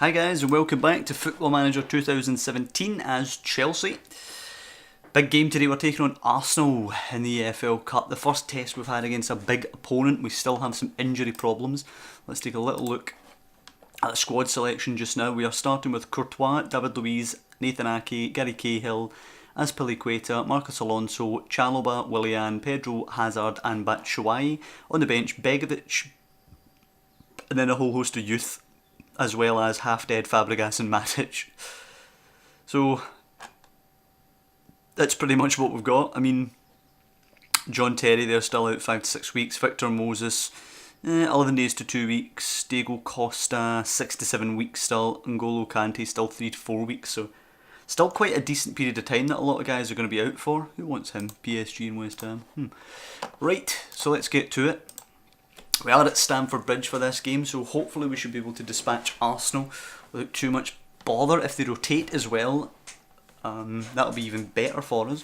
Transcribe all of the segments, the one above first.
Hi guys and welcome back to Football Manager 2017 as Chelsea. Big game today, we're taking on Arsenal in the EFL Cup. The first test we've had against a big opponent. We still have some injury problems. Let's take a little look at the squad selection just now. We are starting with Courtois, David Luiz, Nathan Ake, Gary Cahill, Azpilicueta, Marcos Alonso, Chalobah, Willian, Pedro, Hazard and Batshuayi. On the bench, Begovic, and then a whole host of youth, as well as half-dead Fabregas and Matic. So that's pretty much what we've got. I mean, John Terry, they're still out 5 to 6 weeks. Victor Moses, 11 days to 2 weeks. Diego Costa, 6 to 7 weeks still. N'Golo Kante, still 3 to 4 weeks. So still quite a decent period of time that a lot of guys are going to be out for. Who wants him? PSG and West Ham. Right, so let's get to it. We are at Stamford Bridge for this game, so hopefully we should be able to dispatch Arsenal without too much bother. If they rotate as well, that'll be even better for us.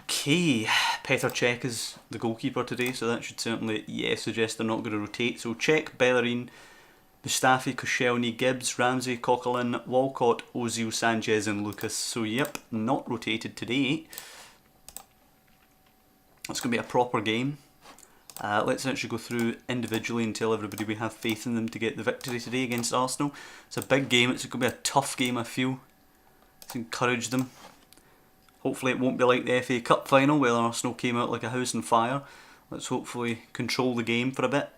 Okay, Petr Cech is the goalkeeper today, so that should certainly, suggest they're not going to rotate. So Cech, Bellerin, Mustafi, Koscielny, Gibbs, Ramsey, Coquelin, Walcott, Ozil, Sanchez and Lucas. So yep, not rotated today. It's going to be a proper game. Let's actually go through individually and tell everybody we have faith in them to get the victory today against Arsenal. It's a big game, it's going to be a tough game I feel. Let's encourage them. Hopefully it won't be like the FA Cup final where Arsenal came out like a house on fire. Let's hopefully control the game for a bit.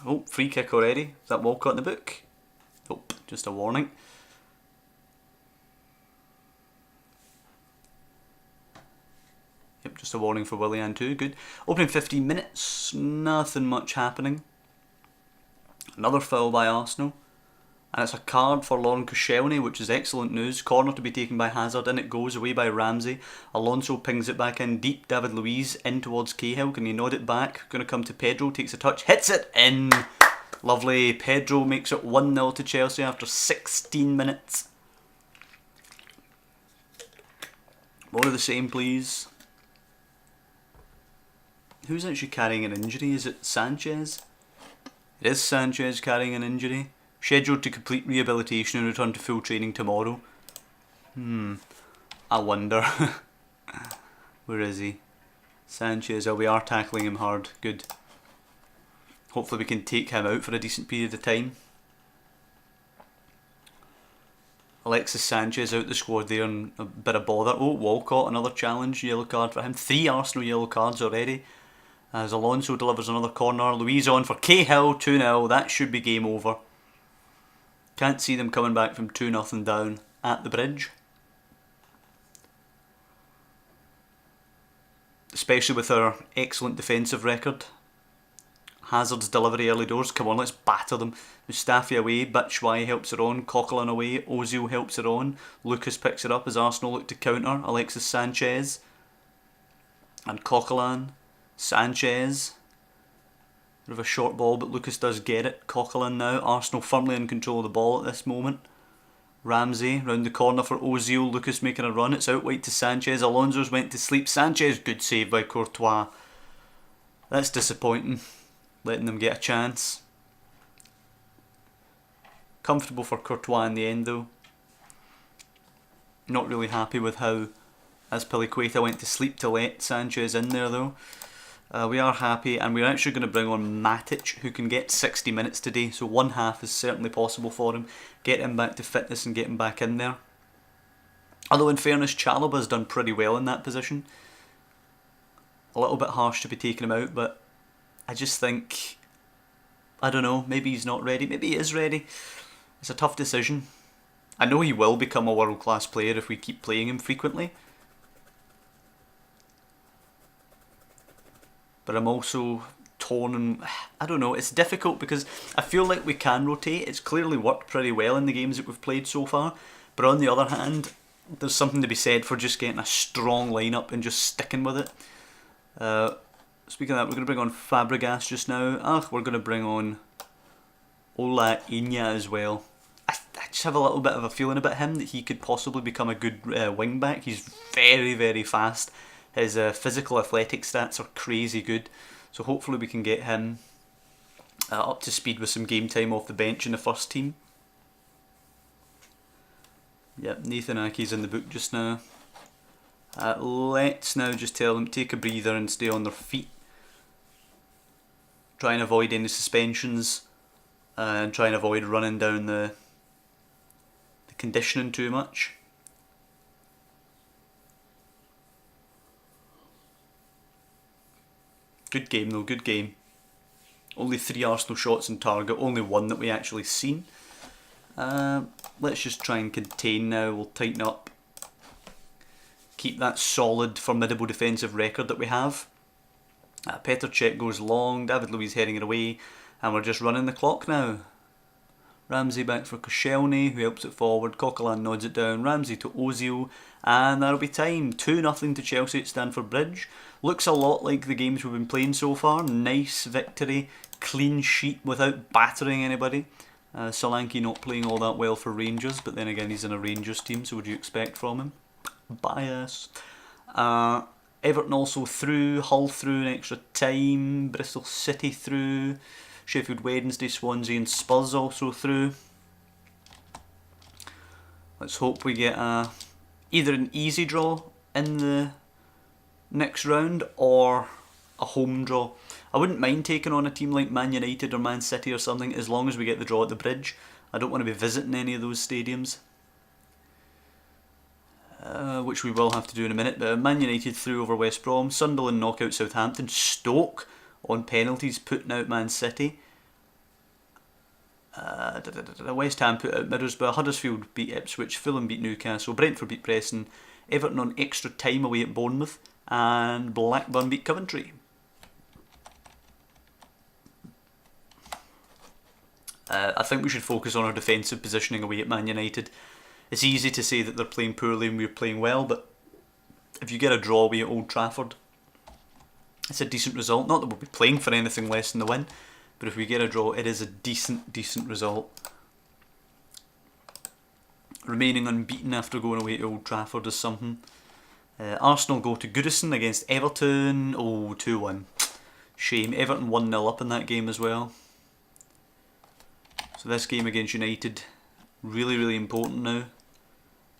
Oh, free kick already. Is that Walcott in the book? Nope, just a warning. Yep, just a warning for Willian too, good. Opening 15 minutes, nothing much happening. Another foul by Arsenal. And it's a card for Laurent Koscielny, which is excellent news. Corner to be taken by Hazard, in it goes, away by Ramsey. Alonso pings it back in deep, David Luiz in towards Cahill, can he nod it back? Going to come to Pedro, takes a touch, hits it in! Lovely, Pedro makes it 1-0 to Chelsea after 16 minutes. More of the same please. Who's actually carrying an injury? Is it Sanchez? It is Sanchez carrying an injury. Scheduled to complete rehabilitation and return to full training tomorrow. I wonder. Where is he? Sanchez, we are tackling him hard. Good. Hopefully we can take him out for a decent period of time. Alexis Sanchez out the squad there and a bit of bother. Oh, Walcott, another challenge, yellow card for him. 3 Arsenal yellow cards already. As Alonso delivers another corner. Luiz on for Cahill, 2-0. That should be game over. Can't see them coming back from 2-0 down at the bridge. Especially with our excellent defensive record. Hazard's delivery early doors. Come on, let's batter them. Mustafi away, Batshuayi helps it on. Coquelin away, Ozil helps it on. Lucas picks it up as Arsenal look to counter. Alexis Sanchez. And Coquelin. Sanchez. Bit of a short ball, but Lucas does get it. Coquelin now. Arsenal firmly in control of the ball at this moment. Ramsey round the corner for Ozil. Lucas making a run. It's out wide to Sanchez. Alonso's went to sleep. Sanchez, good save by Courtois. That's disappointing. Letting them get a chance. Comfortable for Courtois in the end though. Not really happy with how Azpilicueta went to sleep to let Sanchez in there though. We are happy, and we're actually going to bring on Matic, who can get 60 minutes today, so one half is certainly possible for him. Get him back to fitness and get him back in there. Although in fairness, Chalobah's done pretty well in that position. A little bit harsh to be taking him out, but I just think, I don't know, maybe he's not ready, maybe he is ready. It's a tough decision. I know he will become a world-class player if we keep playing him frequently. But I'm also torn and, I don't know, it's difficult because I feel like we can rotate. It's clearly worked pretty well in the games that we've played so far. But on the other hand, there's something to be said for just getting a strong lineup and just sticking with it. Speaking of that, we're going to bring on Fabregas just now. We're going to bring on Ola Inya as well. I just have a little bit of a feeling about him that he could possibly become a good wing back. He's very, very fast. His physical athletic stats are crazy good, so hopefully we can get him up to speed with some game time off the bench in the first team. Yep, Nathan Ake's in the book just now. Let's now just tell them to take a breather and stay on their feet. Try and avoid any suspensions and try and avoid running down the conditioning too much. Good game though, good game. Only 3 Arsenal shots on target, only 1 that we actually seen. Let's just try and contain now, we'll tighten up. Keep that solid, formidable defensive record that we have. Petr Cech goes long, David Luiz heading it away, and we're just running the clock now. Ramsey back for Koscielny, who helps it forward. Coquelin nods it down. Ramsey to Ozil, and that'll be time. 2-0 to Chelsea at Stamford Bridge. Looks a lot like the games we've been playing so far. Nice victory, clean sheet without battering anybody. Solanke not playing all that well for Rangers, but then again he's in a Rangers team, so what do you expect from him? Bias. Everton also through, Hull through in extra time, Bristol City through, Sheffield Wednesday, Swansea and Spurs also through. Let's hope we get either an easy draw in the next round or a home draw. I wouldn't mind taking on a team like Man United or Man City or something as long as we get the draw at the Bridge. I don't want to be visiting any of those stadiums. Which we will have to do in a minute. But Man United through over West Brom, Sunderland knock out Southampton, Stoke on penalties putting out Man City. West Ham put out Middlesbrough, Huddersfield beat Ipswich, Fulham beat Newcastle, Brentford beat Preston, Everton on extra time away at Bournemouth, and Blackburn beat Coventry. I think we should focus on our defensive positioning away at Man United. It's easy to say that they're playing poorly and we're playing well, but if you get a draw away at Old Trafford, it's a decent result. Not that we'll be playing for anything less than the win, but if we get a draw, it is a decent result. Remaining unbeaten after going away to Old Trafford is something. Arsenal go to Goodison against Everton. Oh, 2-1. Shame. Everton 1-0 up in that game as well. So this game against United, really important now.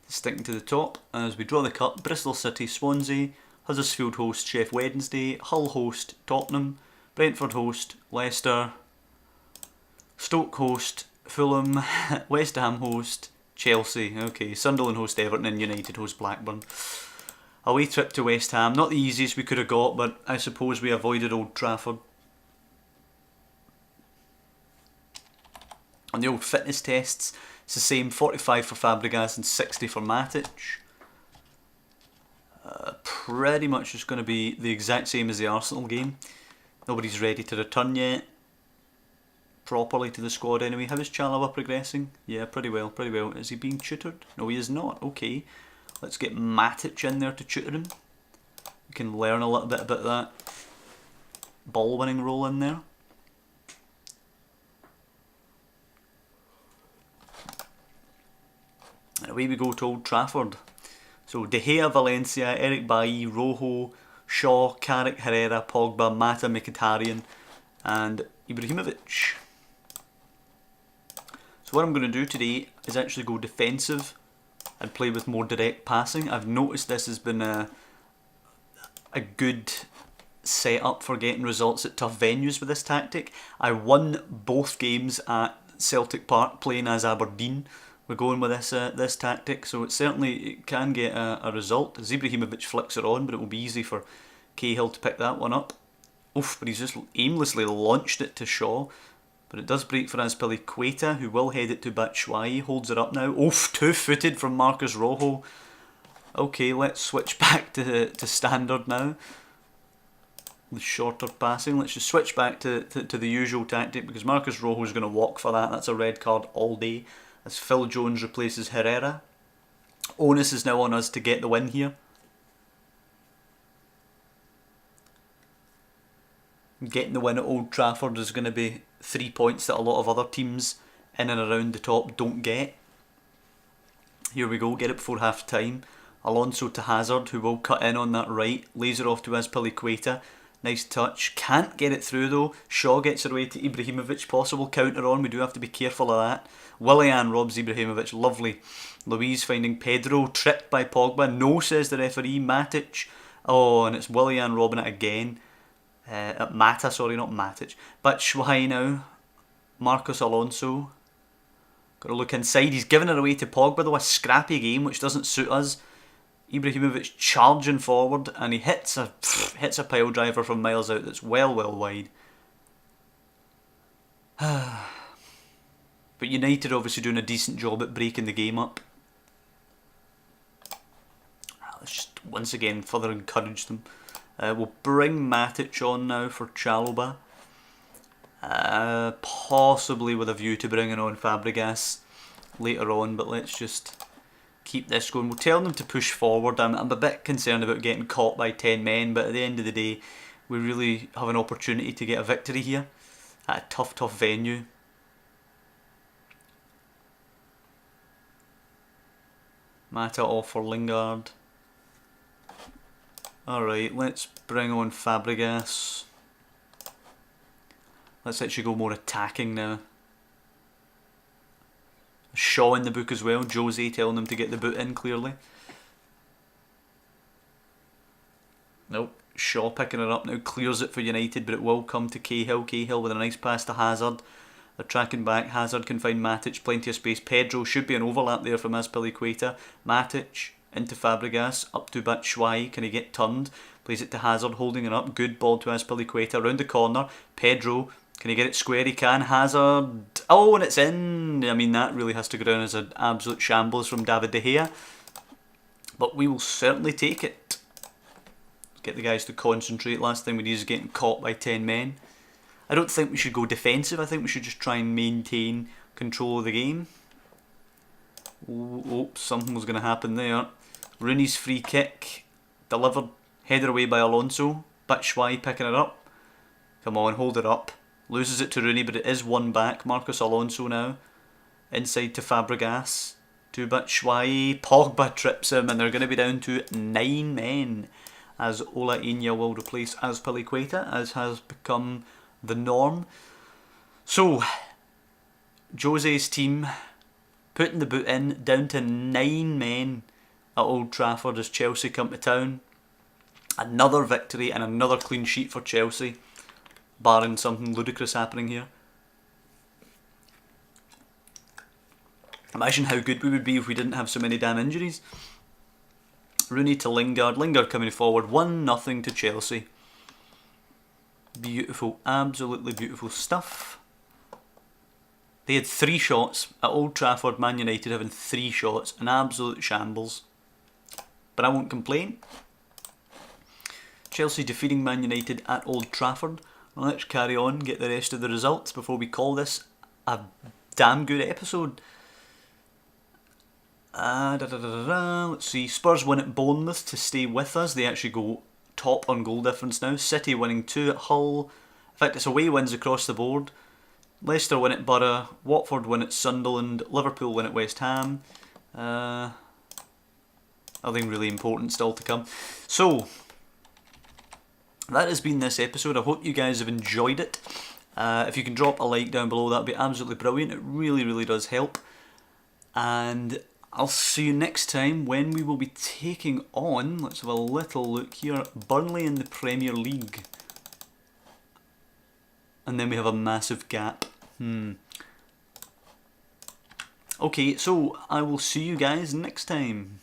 Sticking to the top as we draw the cup. Bristol City, Swansea, Huddersfield host Sheffield Wednesday, Hull host Tottenham, Brentford host Leicester, Stoke host Fulham, West Ham host Chelsea. Okay, Sunderland host Everton and United host Blackburn. Away trip to West Ham, not the easiest we could have got, but I suppose we avoided Old Trafford. On the old fitness tests, it's the same, 45 for Fabregas and 60 for Matic. Pretty much just going to be the exact same as the Arsenal game. Nobody's ready to return yet. Properly to the squad anyway. How is Chalobah progressing? Yeah, pretty well. Is he being tutored? No, he is not. Okay. Let's get Matic in there to tutor him. We can learn a little bit about that ball winning role in there. And away we go to Old Trafford. So De Gea, Valencia, Eric Bailly, Rojo, Shaw, Carrick, Herrera, Pogba, Mata, Mkhitaryan and Ibrahimovic. So what I'm going to do today is actually go defensive and play with more direct passing. I've noticed this has been a good setup for getting results at tough venues with this tactic. I won both games at Celtic Park playing as Aberdeen. We're going with this tactic, so it can get a result. As Ibrahimovic flicks it on, but it will be easy for Cahill to pick that one up. Oof, but he's just aimlessly launched it to Shaw. But it does break for Azpilicueta, who will head it to Batshuayi. Holds it up now. Oof, two-footed from Marcus Rojo. Okay, let's switch back to standard now. The shorter passing. Let's just switch back to the usual tactic because Marcus Rojo is going to walk for that. That's a red card all day. As Phil Jones replaces Herrera. Onus is now on us to get the win here. Getting the win at Old Trafford is going to be 3 points that a lot of other teams in and around the top don't get. Here we go, get it before half time. Alonso to Hazard, who will cut in on that right. Lays it off to Azpilicueta. Nice touch. Can't get it through though. Shaw gets it away to Ibrahimovic. Possible counter on. We do have to be careful of that. Willian robs Ibrahimovic. Lovely. Luiz finding Pedro. Tripped by Pogba. No, says the referee. Matic. Oh, and it's Willian robbing it again. Mata, sorry, not Matic. But Schwei now. Marcos Alonso. Got to look inside. He's given it away to Pogba though. A scrappy game which doesn't suit us. Ibrahimovic charging forward, and he hits a pile driver from miles out that's well wide. But United obviously doing a decent job at breaking the game up. Let's just once again further encourage them. We'll bring Matic on now for Chalobah. Possibly with a view to bringing on Fabregas later on, but let's just keep this going. We'll tell them to push forward. I'm a bit concerned about getting caught by 10 men, but at the end of the day, we really have an opportunity to get a victory here at a tough venue. Mata off for Lingard. Alright, let's bring on Fabregas. Let's actually go more attacking now. Shaw in the book as well. Jose telling them to get the boot in clearly. Nope. Shaw picking it up now. Clears it for United, but it will come to Cahill. Cahill with a nice pass to Hazard. They're tracking back. Hazard can find Matic. Plenty of space. Pedro should be an overlap there from Azpilicueta. Matic into Fabregas. Up to Batshuayi. Can he get turned? Plays it to Hazard. Holding it up. Good ball to Azpilicueta. Around the corner. Pedro. Can he get it square? He can. Hazard. Oh, and it's in. I mean, that really has to go down as an absolute shambles from David De Gea. But we will certainly take it. Get the guys to concentrate. Last thing we need is getting caught by 10 men. I don't think we should go defensive. I think we should just try and maintain control of the game. Oh, something was going to happen there. Rooney's free kick. Delivered. Header away by Alonso. Batshuayi picking it up. Come on, hold it up. Loses it to Rooney, but it is won back. Marcos Alonso now. Inside to Fabregas. To Batshuayi. Pogba trips him, and they're going to be down to 9 men. As Ola Inya will replace Azpilicueta, as has become the norm. So, Jose's team putting the boot in, down to 9 men at Old Trafford as Chelsea come to town. Another victory and another clean sheet for Chelsea, barring something ludicrous happening here. Imagine how good we would be if we didn't have so many damn injuries. Rooney to Lingard. Lingard coming forward. 1-0 to Chelsea. Beautiful. Absolutely beautiful stuff. They had 3 shots at Old Trafford. Man United having 3 shots. An absolute shambles. But I won't complain. Chelsea defeating Man United at Old Trafford. Well, let's carry on, get the rest of the results before we call this a damn good episode. Let's see. Spurs win at Bournemouth to stay with us. They actually go top on goal difference now. City winning 2 at Hull. In fact, it's away wins across the board. Leicester win at Borough. Watford win at Sunderland. Liverpool win at West Ham. Nothing really important still to come. So, that has been this episode. I hope you guys have enjoyed it. If you can drop a like down below, that would be absolutely brilliant. It really does help. And I'll see you next time when we will be taking on, let's have a little look here, Burnley in the Premier League. And then we have a massive gap. Okay, so I will see you guys next time.